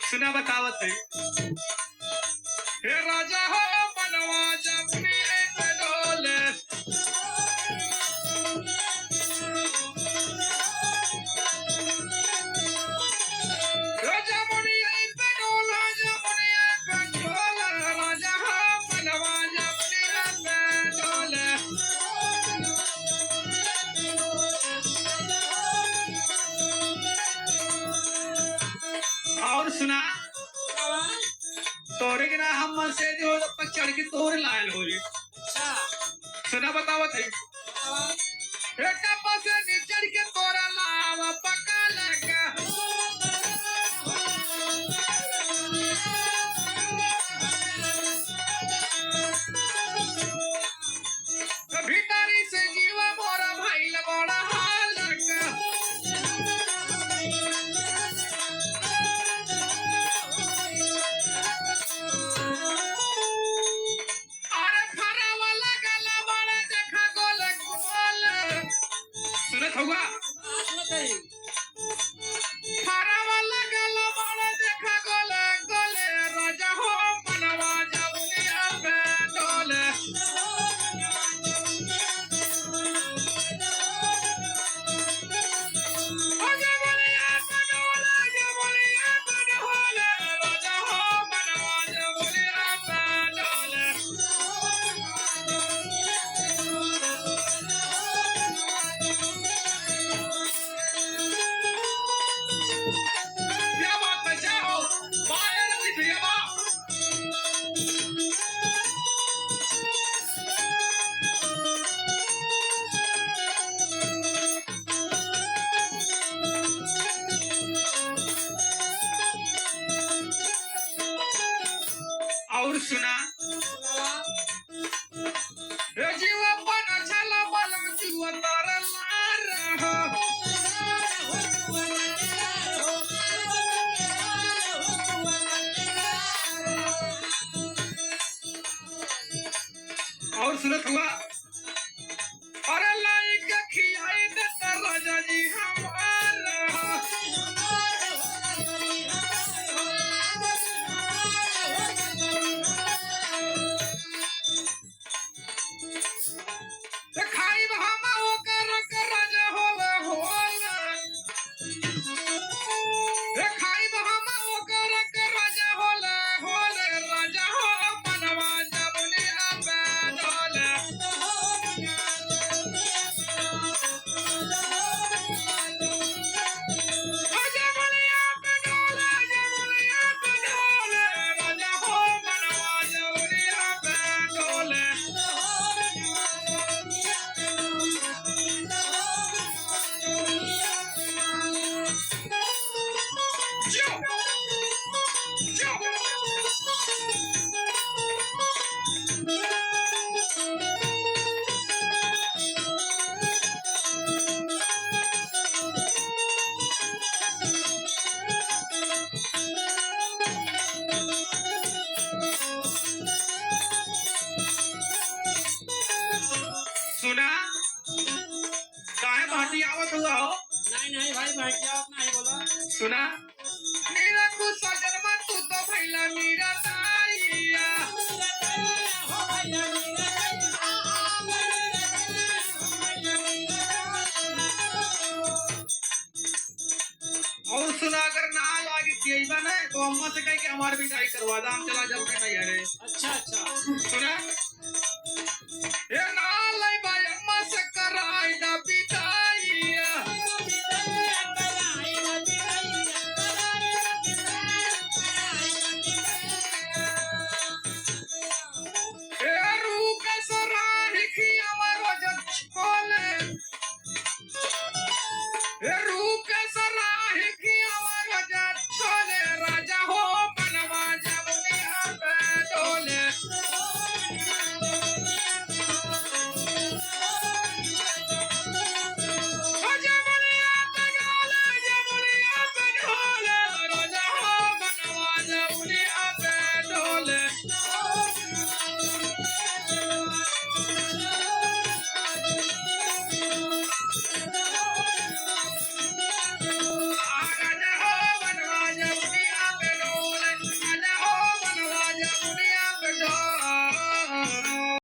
सुना बतावत है। हे राजा हो मनवा जब में डोले, राजा मुनिया पे डोला, जमुनिया पे डोला, राजा हो मनवा जमुनिया पे डोले। और सुना तोरे के ना हम मन से जो पर चढ़ के तोरे लायल हो। अच्छा सुना बतावत है। बेटा पासे निचड़ के तोरा लावा पका लगा, भीतरी से जीवा मोरा भाई बड़ा हाल लगा। अरे फरा वाला गला बड़ा देखा गोल गोल, सुनत होगा। फरा वाला गला बड़ा देखा गोल गोल, राजा हो मनवा जमुनिया पे डोले। ओ जमुनिया पे डोले, जमुनिया पे डोले, राजा हो मनवा जमुनिया पे डोले। क्या बात है जाओ बाहर निकलिए बा। और सुना रे जीवा बना चला बलम जीवा तारा लार हो। और सुनत हुआ। अरे लाइक खियाई देता राजा जी हमारा, खाई हम ओकर के राजा होवे होला, खाई हम ओकर के राजा होला होले, राजा हो मनवा जमुनिया पे डोले। ओ जमुनिया पे डोले, जमुनिया पे डोले, राजा हो मनवा जमुनिया पे डोले। जो सुना काहे भाटी आवत हुआ हो। नहीं भाई भाटिया नहीं बोला। सुना मेरा कुछ सजनमा तू तो भैला मेरा ताइया, और सुना अगर ना लागे चाहिए ना तो अम्मा से कह के हमारी विदाई करवा दा, हम चला जाओगे नहीं। अरे अच्छा अच्छा सुना